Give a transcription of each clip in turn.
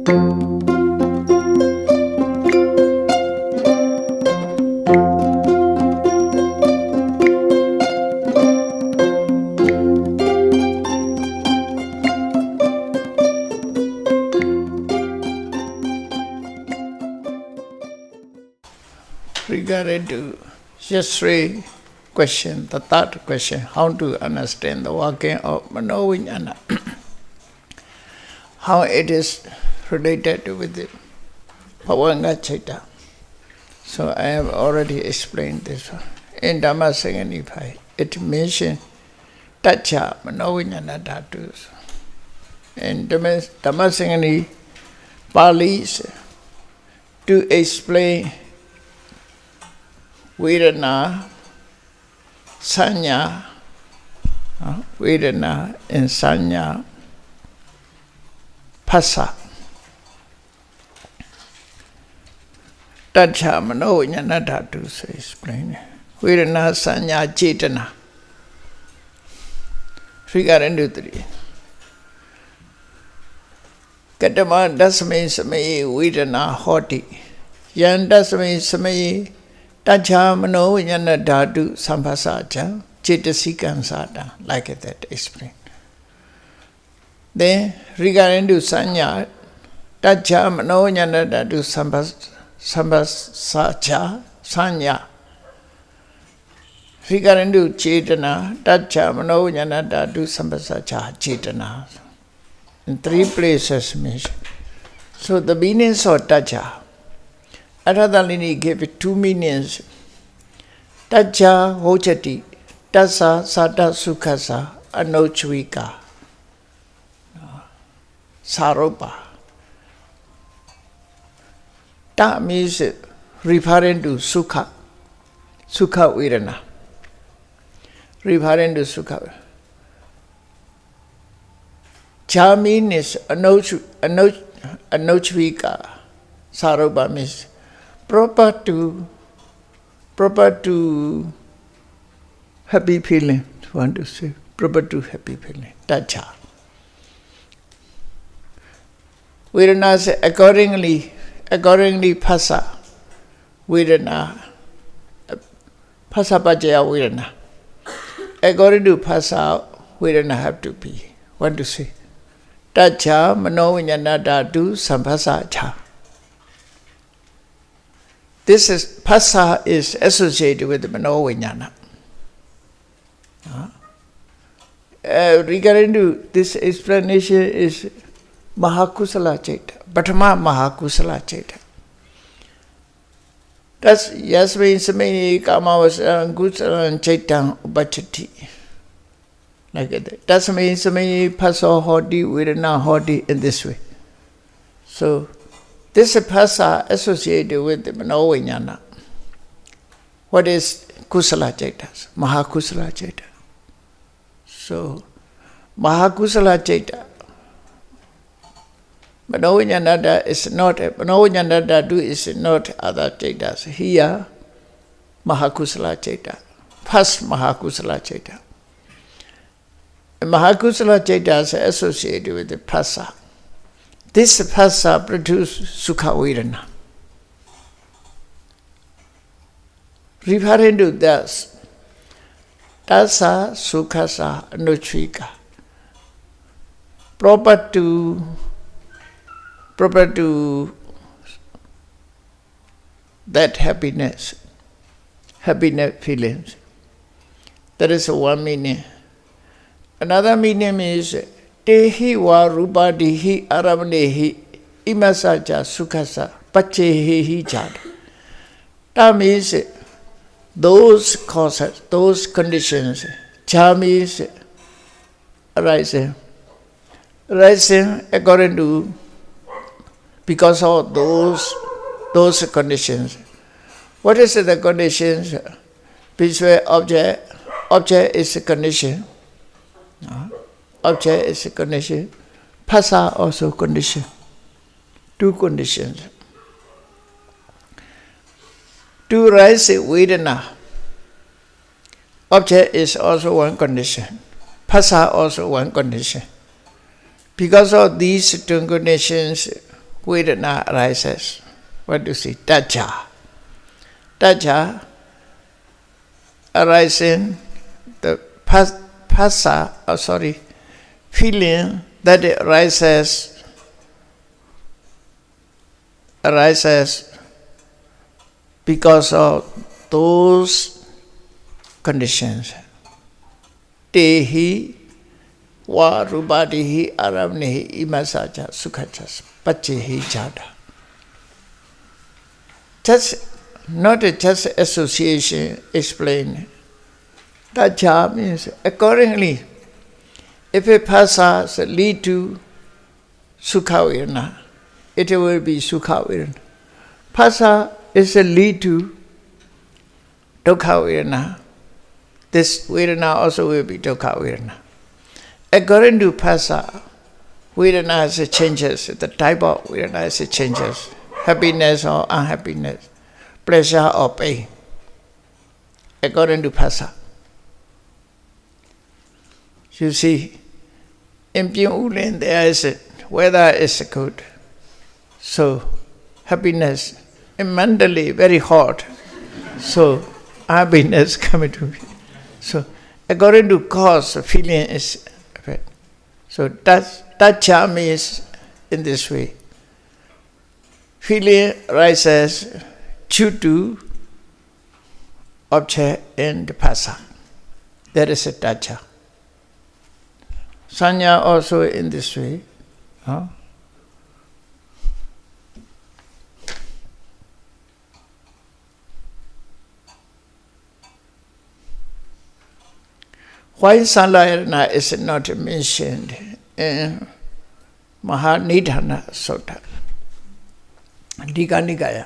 Regarding to yesterday's question, the third question, how to understand the working of Manovinyana, how it is related with the Bhavanga Chaita. So I have already explained this one. In Dhammasangani, it mentions Tacha Manovinyana Dhatus. In Dhammasangani Pali, to explain Vedana, Sanya, Vedana and Sanya, Phassa. Tacha Manovinyana Dhatus explain. Vedana, Sanya, Chetana. Regarding to three. Katama dasme samaye Vedana hoti. Yan dasme samaye Tacha Manovinyana Dhatu Sampasacha Chetasika Sada, like that explained. Then regarding to Sanya, Tacha Manovinyana Dhatu Sampasacha Sanya. Regarding to Chetana, Tacha Manovinyana Dhatu Sampasacha Chetana. In three places mentioned. So the meanings of Tacha. Aradhalini gave it two meanings. Tacha hochati, tasa sata sukhasa, anochvika, saropa. Ta means referring to sukha, sukha vedana. Referring to sukha. Cha means anochvika, saropa means proper to happy feeling, want to say, proper to happy feeling, tacha. Vedana say accordingly phassa, vedana, phassa pacaya vedana. According to phassa, vedana have to be, want to say, tacha manovinyana dhatu sampasacha. This is phassa is associated with the Manovinyana. Regarding to this explanation is Mahakusala Chaita, Bhatama Mahakusala Chaita. That's Yasmin Samini Kamavas Kusala Chaita Upachati. Like that. That's means Samini Phassa Hoti, Vedana Hoti in this way. So this is phassa associated with the Manovinyana. What is Kusala Chaitas? Mahakusala Chaita. So, Mahakusala Chaita. Manovinyana is not, Manovinyana Dhatu is not other Chaitas. Here, Mahakusala Chaita. First Mahakusala Chaita. Mahakusala Chaita is associated with the phassa. This phassa produces sukha vedana. Referring to this, tasa sukhasa anochvika. Proper to that happiness feelings. That is one meaning. Another meaning is Tehi wa rupa dihi aramnehi imasacha sukhasa pachehi chad. That means those causes, those conditions. Cha means arising. Arising according to, because of those conditions. What is the conditions? Visual object is a condition. Object is a condition. Phassa also condition. Two conditions. To rise Vedana, object is also one condition. Phassa also one condition. Because of these two conditions, Vedana arises. What do you see? Tacha. Tacha arising, the feeling that it arises because of those conditions. Tehi wa rupadihi aramnehi imasaja sukhachas pachehi jada. Not just association explained. Tacha means accordingly, if a phasa lead to sukha vedana, it will be sukha vedana. Phasa is a lead to dukkha vedana. This vedana also will be dukkha vedana. According to phasa, vedana has changes. The type of vedana has changes. Happiness or unhappiness, pleasure or pain. According to phasa. You see, in Pyung there is weather is good. So happiness, and mentally very hot. So happiness coming to me. So according to cause, feeling is so that charm is in this way. Feeling rises due to object in the phasa. That is a tacha. Sanya also in this way. Why Salayana is not mentioned in Mahanidhana Sutta? Dika Nikaya.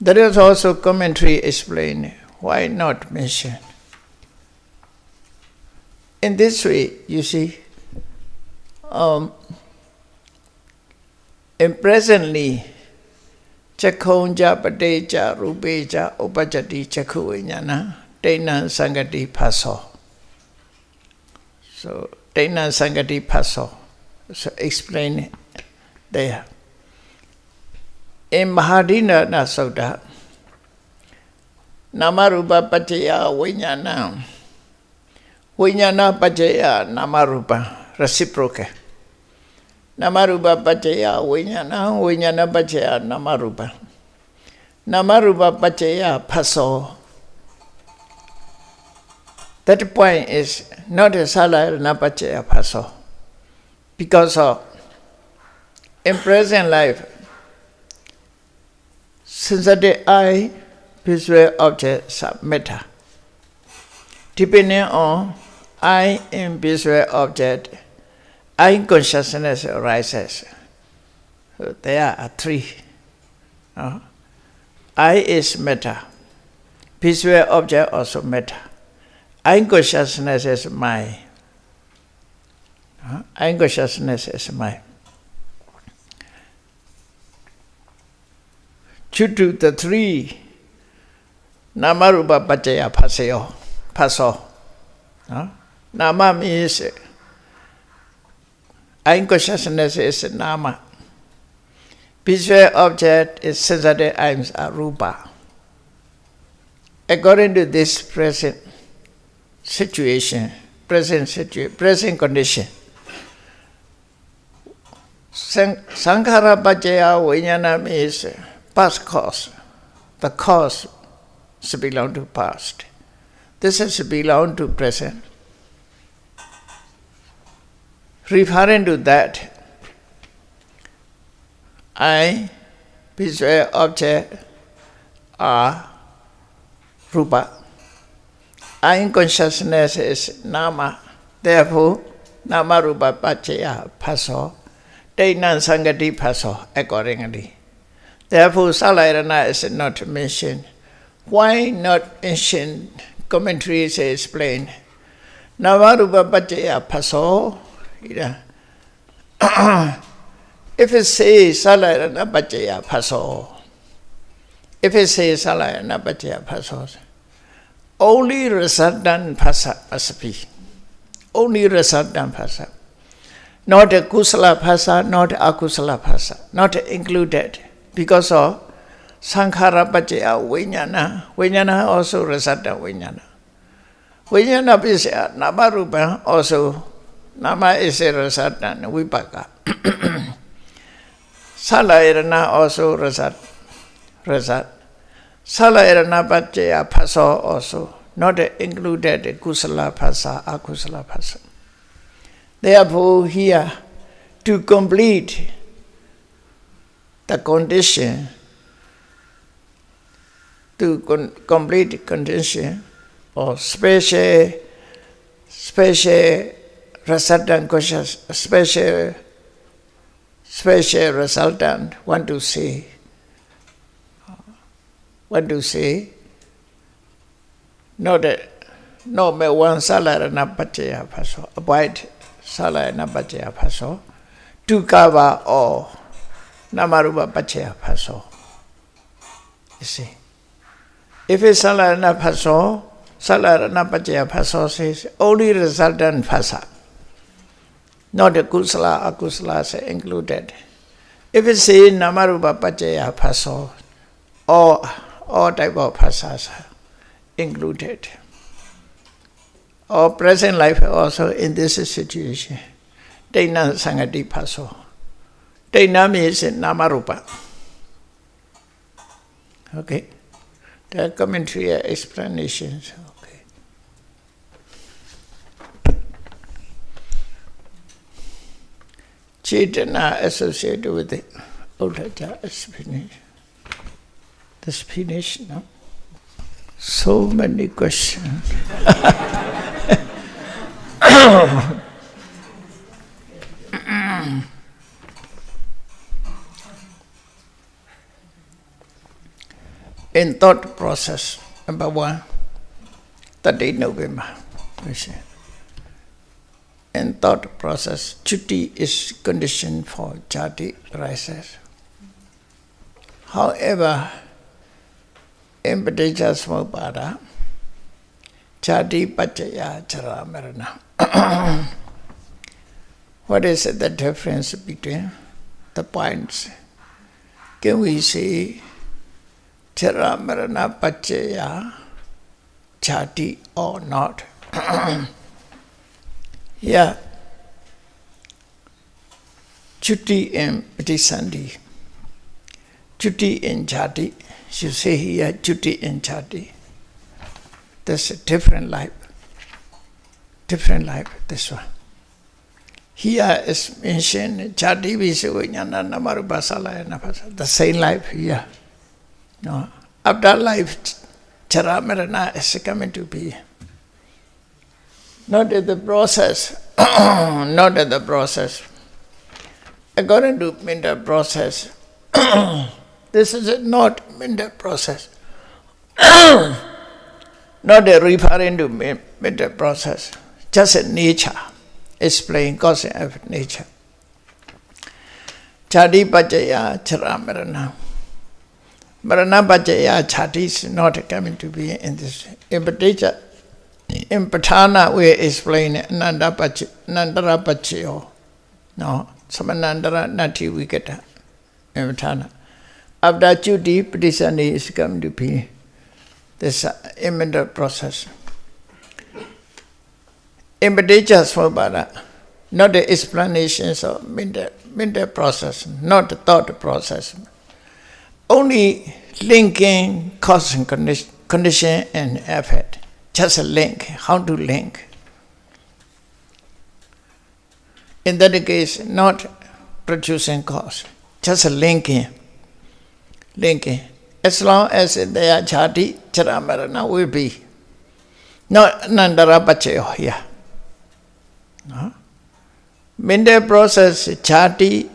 There is also commentary explaining why not mentioned. In this way, you see, in presently, Chakhonja, Pateja, Rupeja, Upajati, Chakhu Vijnana, Taina Sangati Paso. So, Taina Sangati Paso. So, explain there. In Mahadina Sutta, Namarupa Pachaya Vijnana. Vijnana Pachaya Namarupa, reciprocal. Namarupa Pachaya Vijnana, Vijnana Pachaya Namarupa. Namarupa Pachaya Paso. That point is not a Salayana Pachaya Paso. Because of in present life, since the eye, visual objects are metta. Depending on I in visual object, I consciousness arises. So there are three. I is metta. Visual object also metta. I consciousness is mind. I consciousness is mind. Due to the three, Namarupa Pachaya Paso. Nama means I consciousness is Nama. Visual object is sensitive eyes are Rupa. According to this present situation, present condition, Sankhara Pachaya Vijnana means past cause. The cause should belong to past. This has belong to present. Referring to that, I, visual object, are Rupa. I consciousness is Nama. Therefore, Nama Rupa Pachaya Paso. Tainan Sangati Paso accordingly. Therefore, Salayana is not mentioned. Why not mentioned? Commentaries explain. Navarupa Pachaya Paso. If it says Salayana Pachaya Paso, if it says Salayana Pachaya Paso, only resultant phasa must be. Only resultant phasa. Not a kusala phasa, not akusala phasa, not included because of sankhara paccaya vijnana. Vijnana also rasata vijnana. Vijnana is nama rupa, also nama is a rasata vipaka. Salayana also rasat. Salayana paccaya phasa also not included kusala phasa, akusala phasa. Therefore, here, to complete the condition, complete condition or special resultant conscious, special resultant, want to say, not me one salarana paccaya phaso, avoid salayana paccaya phaso, to cover all namarupa paccaya phaso. You see, if it's salayana phaso, salayana paccaya phaso says only resultant phasa, not a kusala, akusala is included. If it says namarupa paccaya phaso, all type of phasas included. Our present life also in this situation. Daina sangati phaso. Daina means namarupa. Okay. There are commentary explanations. Okay. Chaitanya associated with the Uddhacca explanation. This finish, no? So many questions. In thought process, number 1, 30 November. In thought process, chutti is condition for jati rises. However, in Padecca Samuppada, jati paccaya jara marana. What is the difference between the points? Can we say jara marana paccaya jati or not? Yeah. Chutti and Patisandhi. Chutti and jati. You say here chutti and jati. That's a different life. Different life, this one. Here is mentioned jati visuvinyana namarupa salayana phasa. The same life here. No. After life, jara marana is coming to be. Not at the process. Not at the process. According to mental process, this is not mental process. Not referring to mental process. Just a nature. Explain cause of nature. Jati paccaya jara marana. Marana paccaya jati is not coming to be in this. In Patana we explain Nandara Paccayo. No, Samanandara Nati we get in Patana. After Chutti, Patisandhi is coming to be this mental process. In Padecca Samuppada, not the explanations of mental process, not the thought process. Only linking cause and condition and effect. Just a link, how to link. In that case, not producing cause, just a linking. Linking. As long as they are jati, jara marana will be. Not nandara paccaya here. No? Mental process, jati,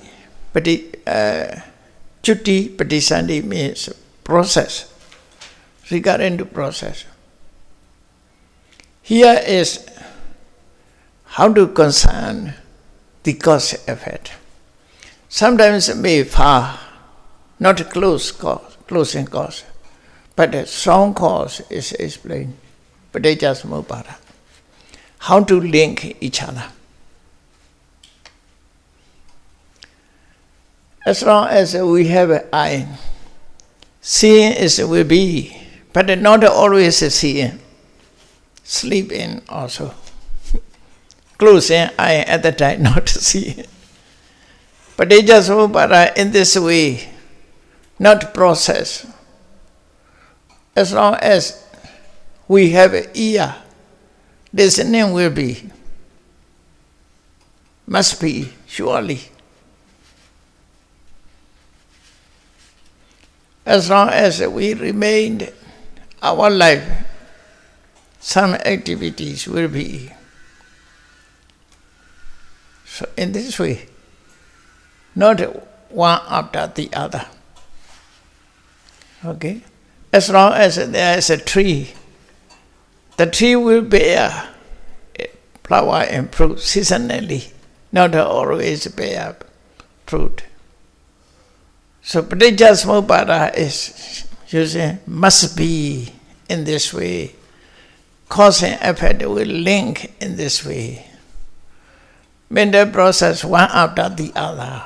chutti, patisandhi means process, regarding to process. Here is how to concern the cause effect. Sometimes it may far, not a closing cause, but a strong cause is explained. Padecca Samuppada. How to link each other. As long as we have an eye, seeing will be, but not always seeing. Sleeping also. Closing eye at the time, not seeing. But they just in this way, not process. As long as we have an ear, listening will be, must be, surely. As long as we remain our life, some activities will be. So in this way, not one after the other. Okay? As long as there is a tree, the tree will bear flower and fruit seasonally, not always bear fruit. So Pratitya is using must be in this way. Cause and effect will link in this way. Mental process one after the other.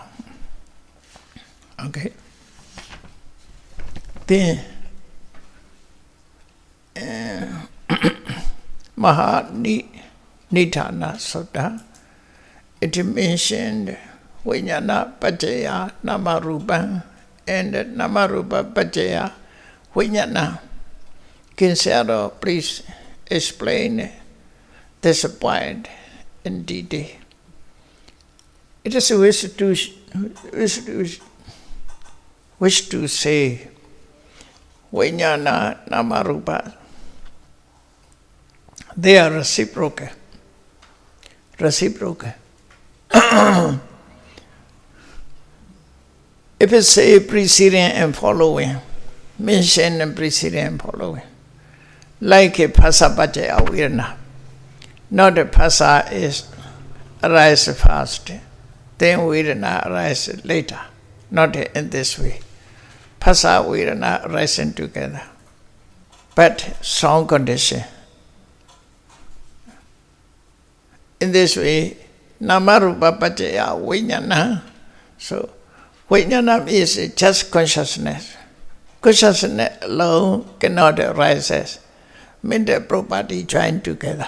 Okay. Then Maha Nidhana Sutta, it mentioned Vijnana Pacaya Namarupa and Namarupa Pacaya Vijnana. Kinsero, please explain this point in detail. It is wish to say Vijnana Namarupa. They are reciprocal. Reciprocal. If it say preceding and following, mention and preceding and following, like a phasa pacaya virna, not a phasa is arise first, then virna arise later, not in this way. Phasa virna rising together, but strong condition. In this way, Namarupa Pacaya Vijnana. So, Vijnana is just consciousness. Consciousness alone cannot arise as mental property joined together.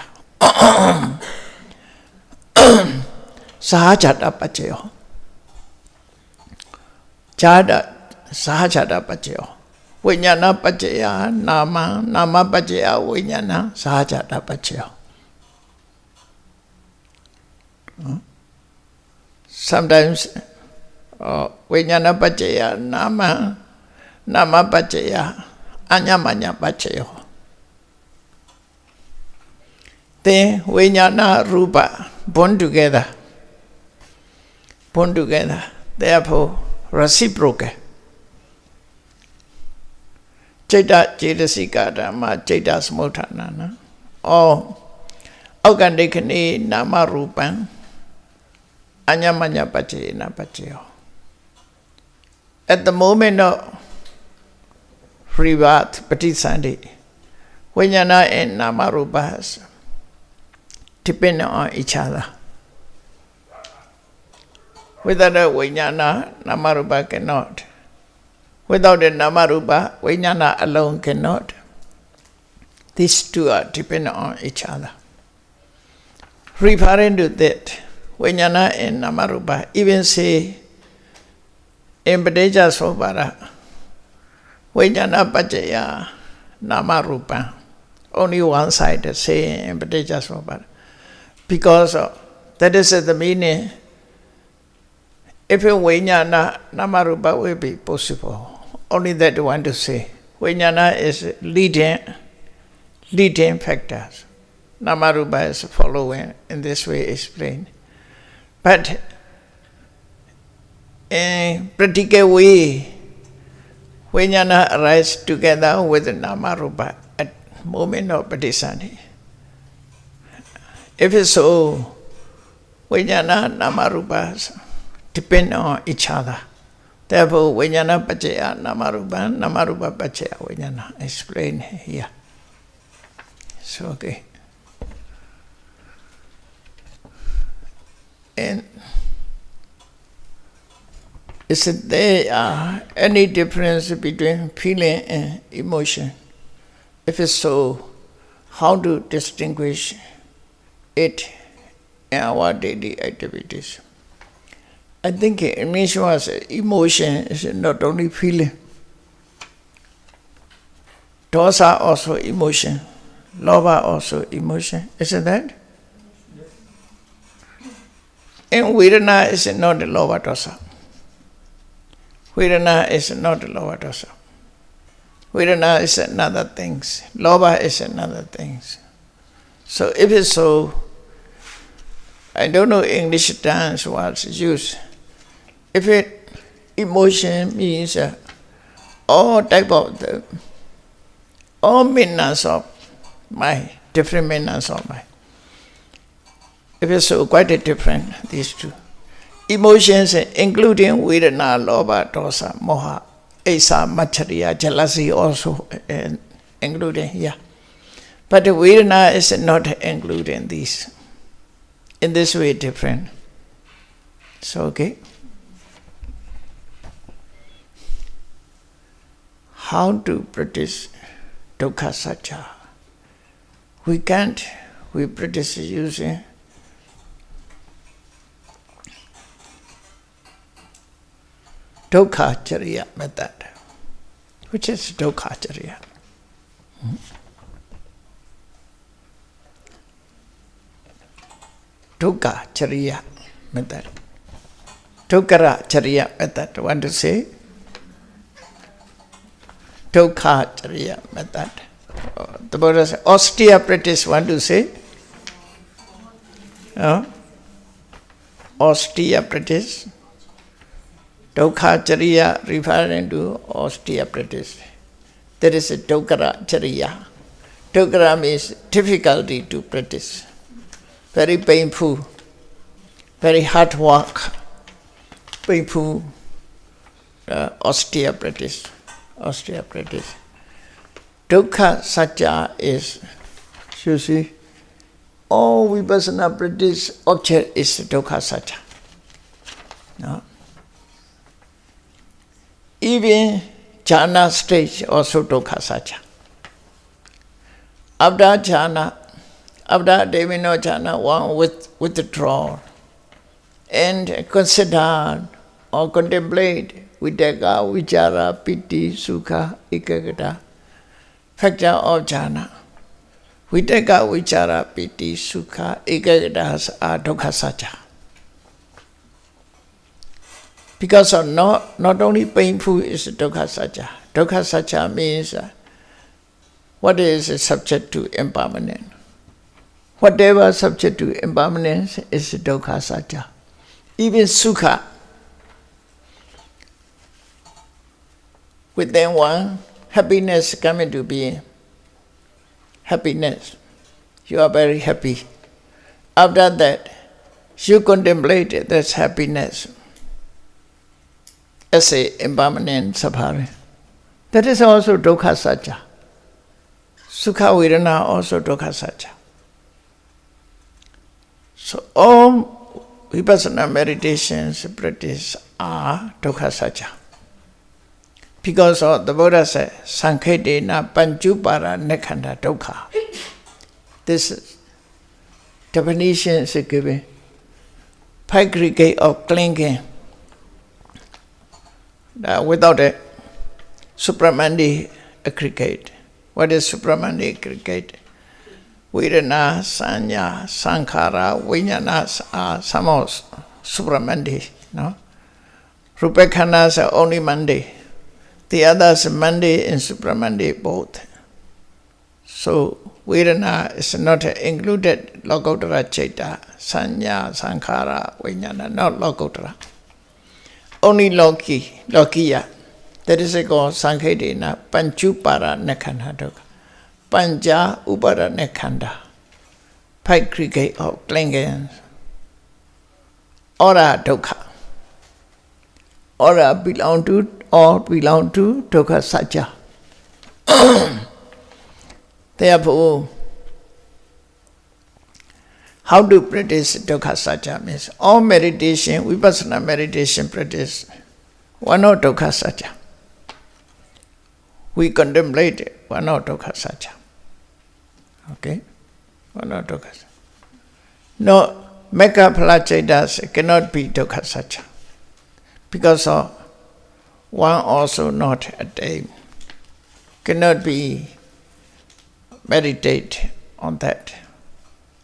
Sahajata Pacaya. Sahajata Pacaya. Vijnana Pacaya Nama, Nama Pacaya Vijnana, Sahajata Pacaya. Sometimes Vijnana Pacaya Nama, Nama Pacaya Anyamanya Pacaya. Then Vijnana Rupa born together. Born together. Therefore reciprocal. Chaita Cetasika Dhamma Chaita Smuthanana. Or Organically Nama Rupa Anyamanya Pacaya Pacaya. At the moment of rebirth, Patisandhi, Vijnana and Namarupas depend on each other. Without a Vijnana, Namarupa cannot. Without a Namarupa, Vijnana alone cannot. These two are dependent on each other. Referring to that, Vijnana and Namarupa, even say in Paticca Samuppada, Vijnana Pacaya Namarupa, only one side say in Paticca Samuppada. Because that is the meaning. If Vijnana Namarupa will be possible, only that one to say. Vijnana is leading factors. Namarupa is following, in this way explained. But in practical way, Vijnana arises together with Namarupa at moment of Patisandhi. If it's so, Vijnana Namarupas depend on each other. Therefore, Vijnana Pacaya Namarupa, Namarupa Pacaya Vijnana, explained here. So, okay. And Is there any difference between feeling and emotion? If it's so, how to distinguish it in our daily activities? I think English was emotion is not only feeling. Dosa also emotion. Lobha also emotion. Isn't that? And Vedana is not the Lobha dosa. Vedana is not the Lobha dosa. Vedana is another things. Lobha is another things. So if it's so, I don't know English terms what's used. If it emotion means all type of all meanings of mind, different meanings of mind. If it's so quite different, these two. Emotions including Vedana, Lobha, Dosa, Moha, Asa, Machariya, jealousy also including here. But the Vedana is not including these. In this way different. So okay. How to practice dukkha satya? We can't. We practice using dukkha chariya method. Which is dukkha chariya? Dukkha chariya method. Dukkara chariya method. Want to say? Dukkha chariya method. The Buddha says, austere practice, want to say? Austere practice. Dukkha chariya referring to austere practice. There is a dukkara chariya. Dukkara means difficulty to practice. Very painful, very hard work, painful, austere practice. Austere practice. Dukkha satya is, you see, all vipassana practice object is dukkha satya. No? Even jhana stage also dukkha satya. After jhana, after devino jhana, one withdraw and consider or contemplate Videka, Vichara, Piti, Sukha, Ekagata. Factor of jhana. Videka, Vichara, Piti, Sukha, Ekagatas are dukkha satya. Because of not only painful is dukkha satya. Dukkha satya means what is subject to impermanence. Whatever subject to impermanence is dukkha satya. Even sukha. Within one, happiness coming to being. Happiness. You are very happy. After that, you contemplate this happiness as a impermanent sabhara. That is also dukkha satya. Sukha vedana also dukkha satya. So all vipassana meditations practice are dukkha satya. Because of the Buddha said, Sankhedena Panchupara Nekhanda Dukkha. This definition is given. Aggregate of clinging. Without a supramandi aggregate. What is supramandi aggregate? Vedana, Sanya, Sankhara, Vijnanas are some of supramandi. No? Rupakhanas are only mandi. The others mandi and supramandi both. So Vedana is not included Lokottara Chaita, Sanya, Sankhara, Vijnana, not Lokottara. Only Lokiya. That is called Sankhedena Panchupara Nekhanda Dukkha. Panja Upara Nekhanda. Aggregate of clinging. Ora Dukkha. Ora belong to dukkha satya. Therefore, how to practice dukkha satya means all meditation, vipassana meditation practice one or dukkha satya. We contemplate it, one or dukkha satya. Okay? One or dukkha satya. No, mekha phala cetas cannot be dukkha satya. Because of one also not attained. Cannot be meditate on that.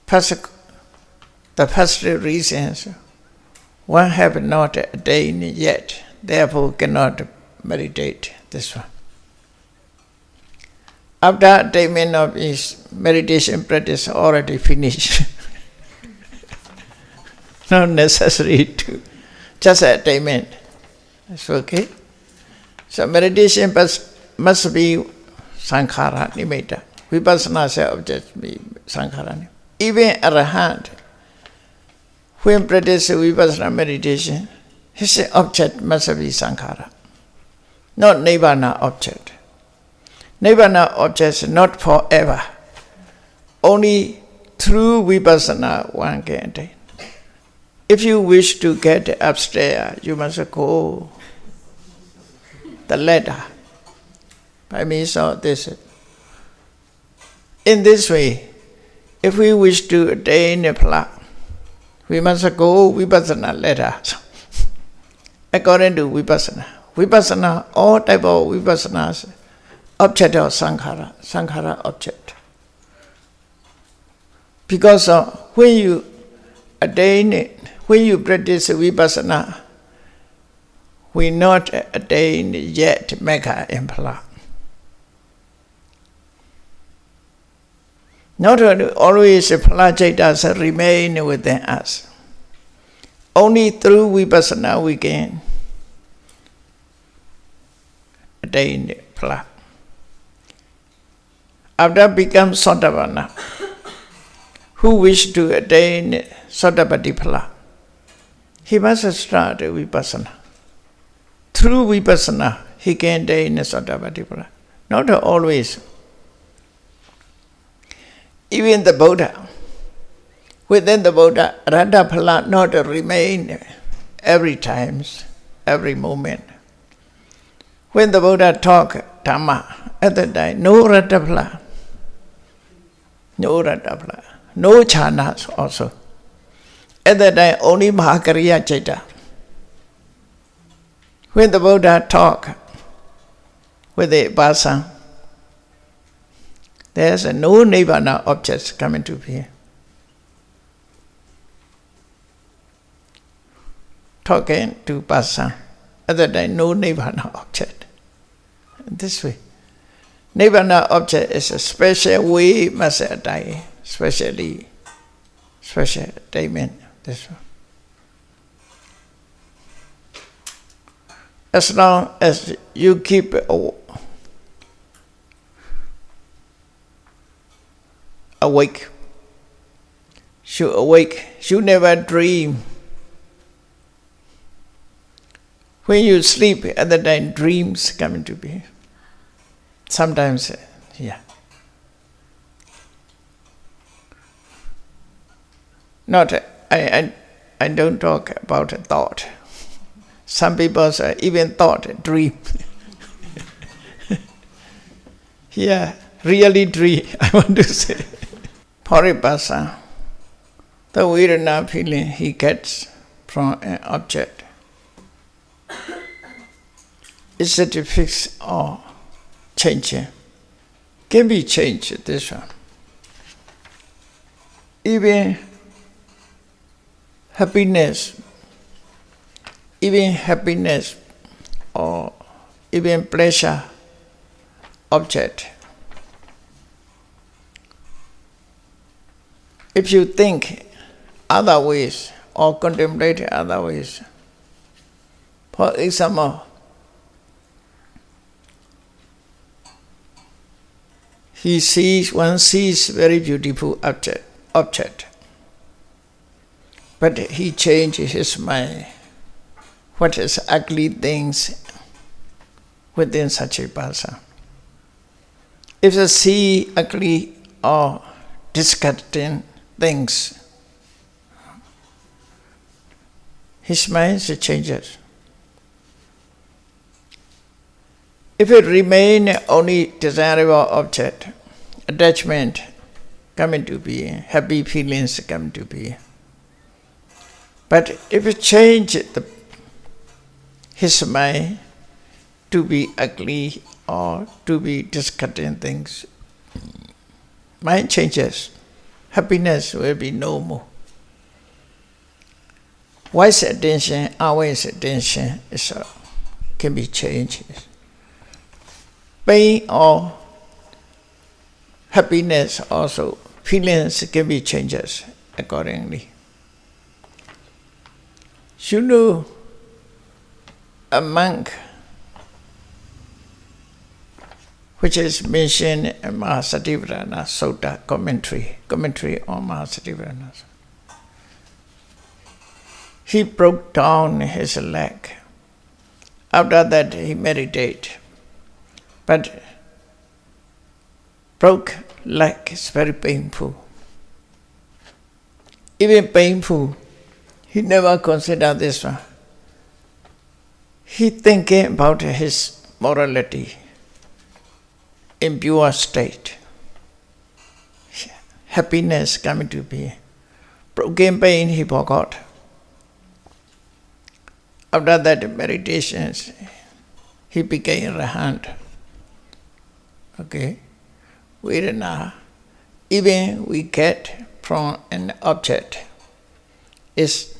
First, the first reason is one have not attained yet, therefore cannot meditate this one. After attainment of his meditation practice already finished. Not necessary to just attainment. That's okay. So meditation must be sankhara, nimitta. Vipassana object be sankhara. Even arahant, when practice vipassana meditation, his object must be sankhara, not nibbana object. Nibbana object is not forever. Only through vipassana one can attain. If you wish to get upstairs, you must go the ladder by means of this. In this way, if we wish to attain a phala, we must go vipassana ladder. According to vipassana. Vipassana, all type of vipassanas, object of sankhara, sankhara object. Because when you attain it, when you practice vipassana, we not attain yet mekha and phala. Not always phala cetas remain within us. Only through vipassana we can attain phala. After become Sotapanna, who wish to attain Sotapatti phala, he must start vipassana. Through vipassana, he can attain Sotapatti phala. Not always. Even the Buddha, within the Buddha, Radha phala not remain every time, every moment. When the Buddha talk Dhamma, at that time, no Radha phala, no Radha phala, no jhanas also. At that time, only Mahakariya Ceta. When the Buddha talk with the Basa, there's no nibbana objects coming to be. Talking to Basa, at that time, no nibbana object. This way. Nibbana object is a special way must attain, special attainment. This one. As long as you keep awake, you never dream. When you sleep, at the time dreams come into being. Sometimes, yeah. Not, I don't talk about a thought. Some people say even thought, dream. Yeah, really dream, I want to say. Paripasa, the Vedana feeling he gets from an object. Is it fixed or changing? Can be changed, this one. Even happiness or even pleasure object. If you think other ways or contemplate other ways, for example, one sees very beautiful object, but he changes his mind. What is ugly things within such a person? If you see ugly or disgusting things, his mind changes. If it remain only desirable object, attachment come into being, happy feelings come to being. But if it change his mind to be ugly or to be discarding things, mind changes, happiness will be no more. Wise attention, unwise attention can be changed. Pain or happiness also, feelings can be changed accordingly. You know, a monk, which is mentioned in Mahasativadana Sutta commentary on Mahasativadana. He broke down his leg. After that he meditated. But broke leg is very painful. Even painful, he never considered this one. He thinking about his morality in pure state. Happiness coming to be. Broken pain he forgot. After that meditations, he became Arahant. Okay? Vedana, even we get from an object, is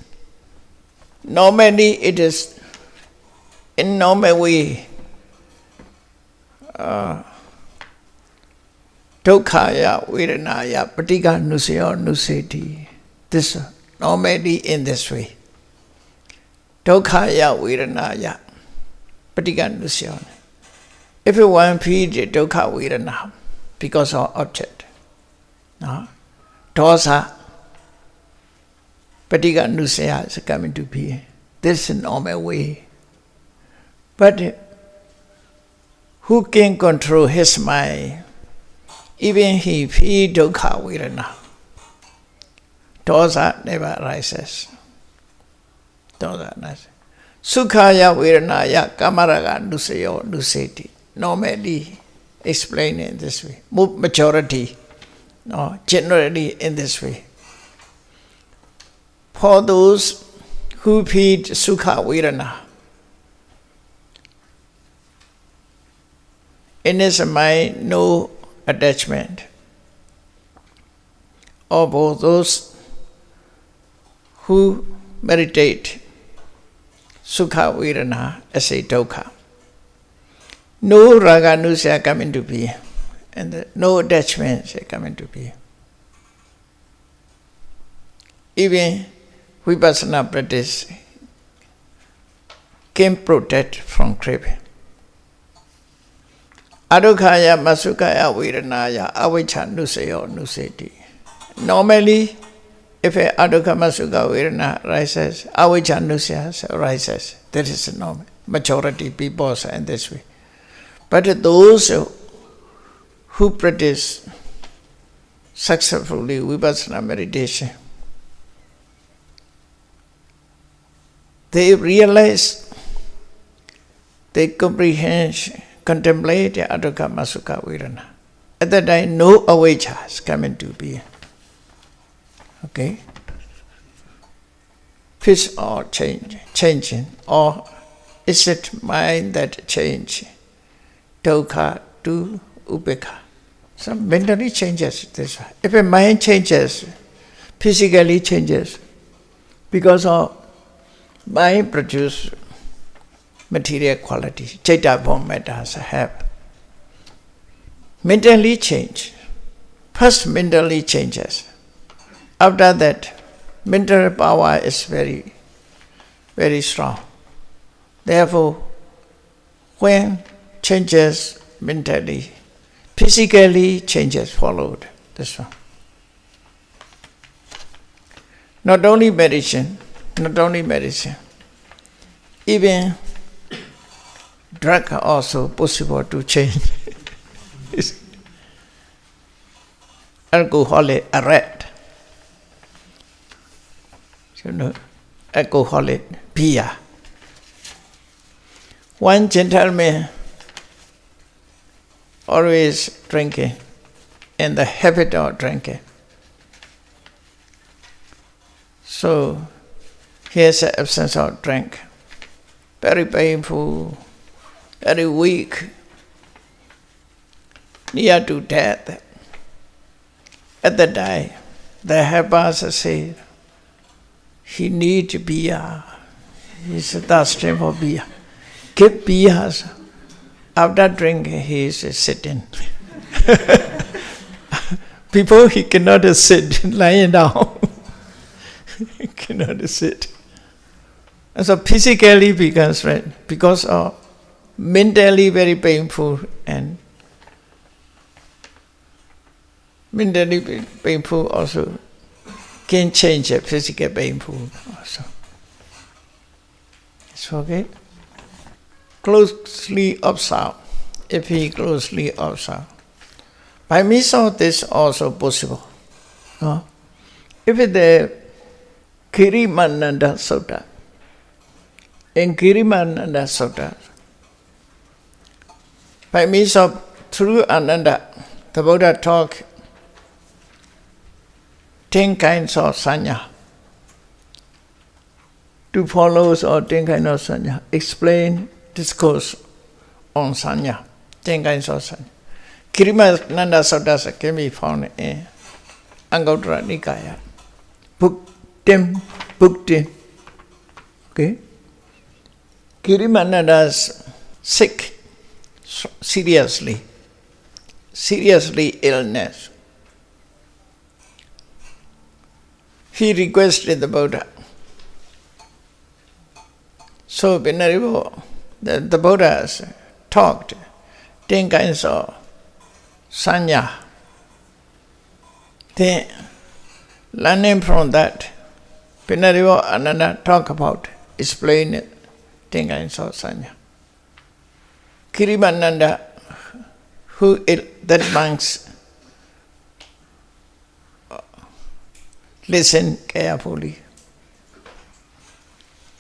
normally it is in normal way Dukkaya Vedanaya Patika Nusaya Nuseti. This normally in this way. Dukkaya Vedanaya Patika Nusaya. Everyone feeds dukkha vedana because of object. No? Dosa, patika nusaya is coming to be. This is a normal way. But who can control his mind? Even he feeds dukkha vedana. Dosa never arises. Dosa arises. Sukhaya vedanaya kamaraga nusayo nuseti. Normally explained in this way. Majority, no, generally in this way. For those who feed sukha vedana, in his mind no attachment. Or for those who meditate sukha vedana as a dukkha. No raga nusaya come into being, and no attachments come into being. Even vipassana practice can protect from craving. Adukaya masukaya vedanaya avicca nusayo nuseti. Normally, if a adukha masuka vedana rises, avicca nusaya rises. That is the normal. Majority people are in this way. But those who practice successfully vipassana meditation, they realize, they comprehend, contemplate adukha masukha vedana. At that time, no avijja has come into being. Okay? Fits or changing, or is it mind that change? Dukkha to upekkha. Some mentally changes this. If a mind changes, physically changes, because of mind produce material quality. Chaita form matters have. Mentally change. First mentally changes. After that, mental power is very, very strong. Therefore, when changes mentally, physically changes followed. This one. Not only medicine, even drug also possible to change. Alcoholic, a rat. You know, alcoholic, beer. One gentleman always drinking, in the habit of drinking. So here's the absence of drink. Very painful, very weak, near to death. At that time, the helpers say, he needs beer. He's thirsty for beer. Give beer. After drinking, he is sitting. Before he cannot sit, lying down. He cannot sit. And so physically becomes right because of mentally very painful and mentally painful also can change a physical painful also. It's okay. Closely observe. If he closely observe. By means of this also possible. If the Kirimananda Sutta, in Kirimananda Sutta, by means of through Ananda, the Buddha taught 10 kinds of sanya. 2 follows or 10 kinds of sanya. Explain, discourse on sanya. 10 kinds of sanya. Kirimananda Sutta can be found in Anguttara Nikaya. Book 10. Okay? Kirimananda's sick, seriously illness. He requested the Buddha. So Venerable, the Buddha talked 10 kinds of sanya. Then, learning from that, Venerable Ananda talk about, explain 10 kinds of sanya. Kirimananda, that monks, listen carefully.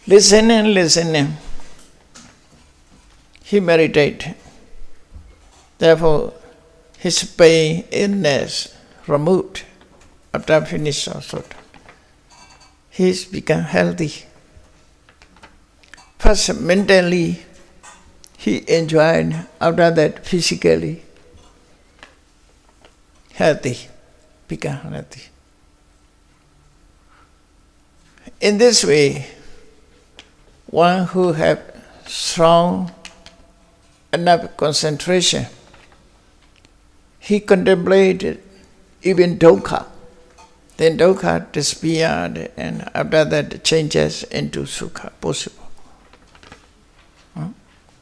Listening, he meditate. Therefore, his pain, illness removed after finish of sutta. He's become healthy. First, mentally, he enjoyed, after that, physically healthy, become healthy. In this way, one who have strong enough concentration, he contemplated even dukkha. Then dukkha disappeared, and after that changes into sukha. Possible.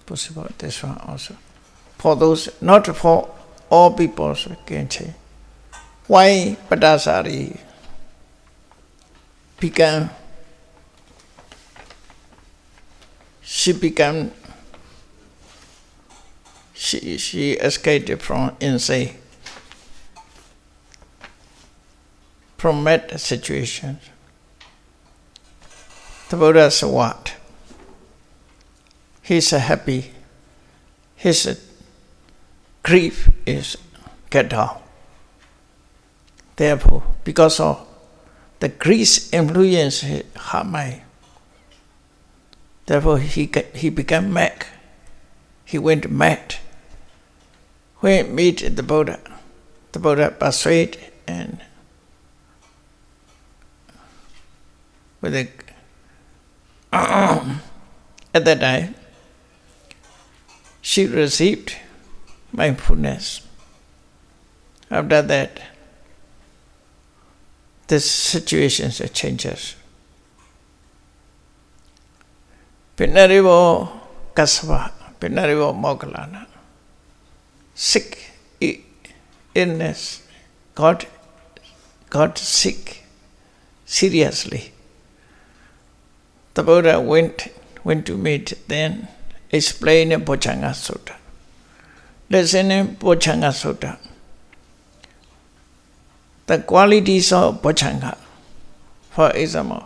Possible, this one also. For those, not for all people can change. Why Padasari became, she escaped from insane, from mad situations. The Buddha said what? He's happy. His grief is get down. Therefore, because of the grief influence his heart mind, therefore he became mad. He went mad. When he meet the Buddha persuade and with a at that time she received mindfulness. After that, the situations changes. Venerable Kassapa, Venerable Moggallana, sick, illness, got sick seriously. The Buddha went to meet, then explain Bojjhanga Sutta. Listen in Bojjhanga Sutta. The qualities of Bojjhanga, for example,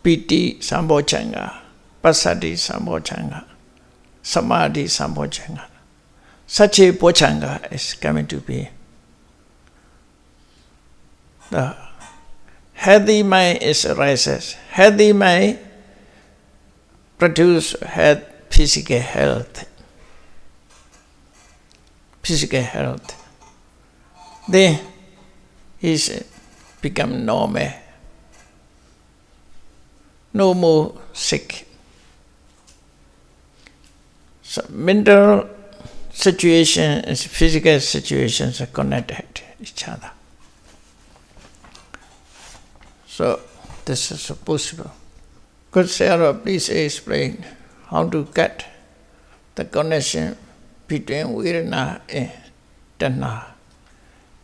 Piti Sambojjhanga, Passaddhi Sambojjhanga, Samadhi Sambojjhanga. Sache Pochanga is coming to be. The healthy mind is arises. Healthy mind produce physical health. Physical health. Then is become normal. No more sick. So mental situation and physical situations are connected each other. So this is possible. Could Sarah please explain how to get the connection between Virana and Tanha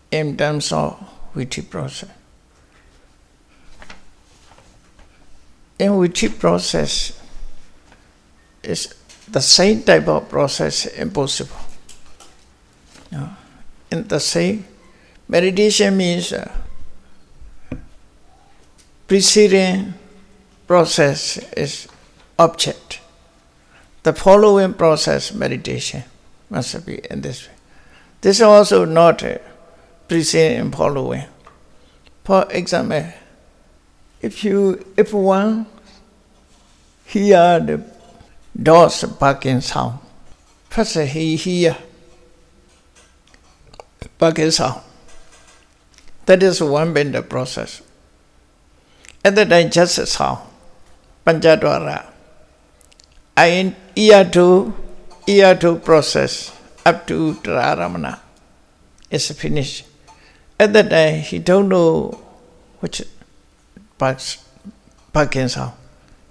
in terms of Viti process? In Viti process is the same type of process impossible. In the same meditation means preceding process is object. The following process, meditation, must be in this way. This is also not preceding and following. For example, if one hear the dogs barking sound, first he hear barking sound. That is one mental process. At the time, just a sound. Panchadwara. Ear to process up to Traramana is finished. At that time, he don't know which barking sound,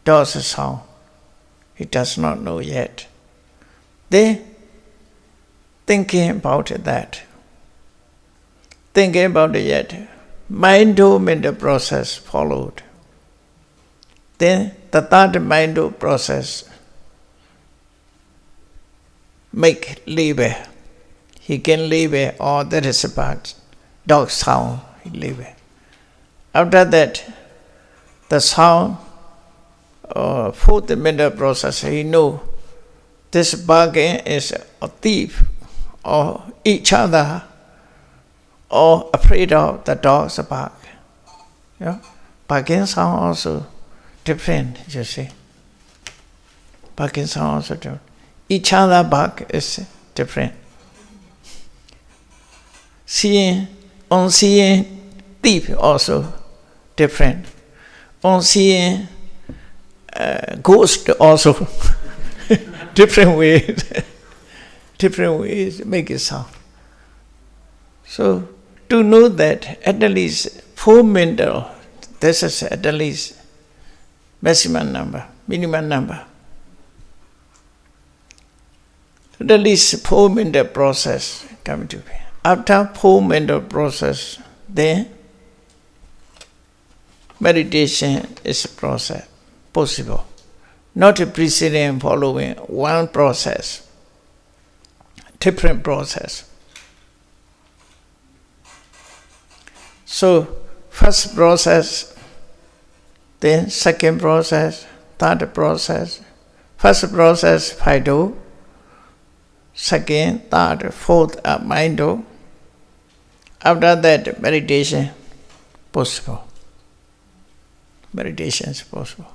dogs sound. He does not know yet. Then, thinking about that. Thinking about it yet. Mind-to-mental process followed. Then the third mind process make labor. He can labor or there is a part. Dog sound, he labor. After that, the sound fourth mental process, he know this bargain is a thief or each other or afraid of the dog's bark. Yeah? Bargain sound also different, you see. Barking sound also different. Each other bark is different. On seeing thief also different. On seeing ghost also different ways make it sound. So to know that at least 4 mental, this is at least maximum number, minimum number. At least 4 mental process coming to be. After 4 mental process, then meditation is a process possible. Not a preceding and following one process, different process. So first process, then second process, third process. First process, Paido. Second, third, fourth, Mindo. After that, meditation possible. Meditation is possible.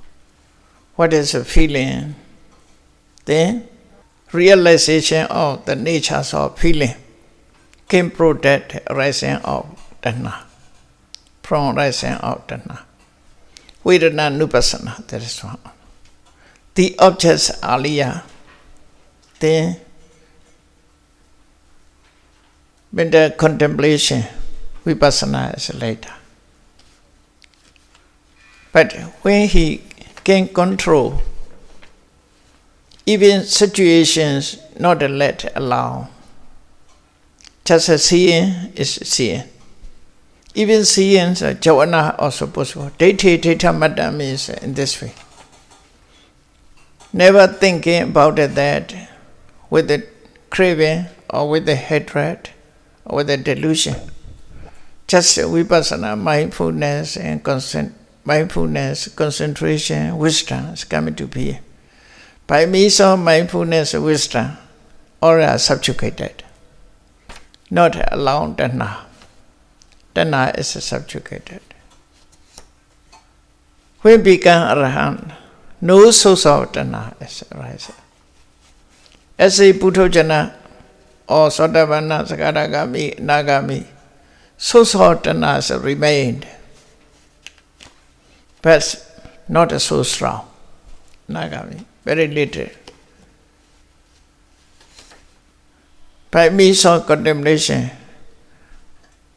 What is the feeling? Then realization of the natures of feeling can protect rising of Tanha. From rising of Tanha. Vedana Nupassana, that is one. The objects earlier, then when the contemplation, Vipassana is later. But when he can control, even situations not let alone, just as seeing is seeing. Even seeing, Javana also possible. Data Mata means in this way. Never thinking about that with the craving or with the hatred or with the delusion. Just Vipassana, mindfulness and mindfulness, concentration, wisdom is coming to be. By means of mindfulness and wisdom, or are subjugated. Not allowed Tanha. Tanha is subjugated. When become Arahant, no source of Tanha is arising. As a Puthojana or Sodavana, Sakaragami, Nagami, source of Tanha remained, but not so strong. Nagami, very little. By means of condemnation,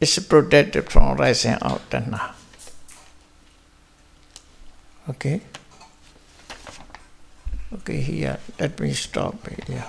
is protected from rising out Tanha. Okay? Okay, here, let me stop here.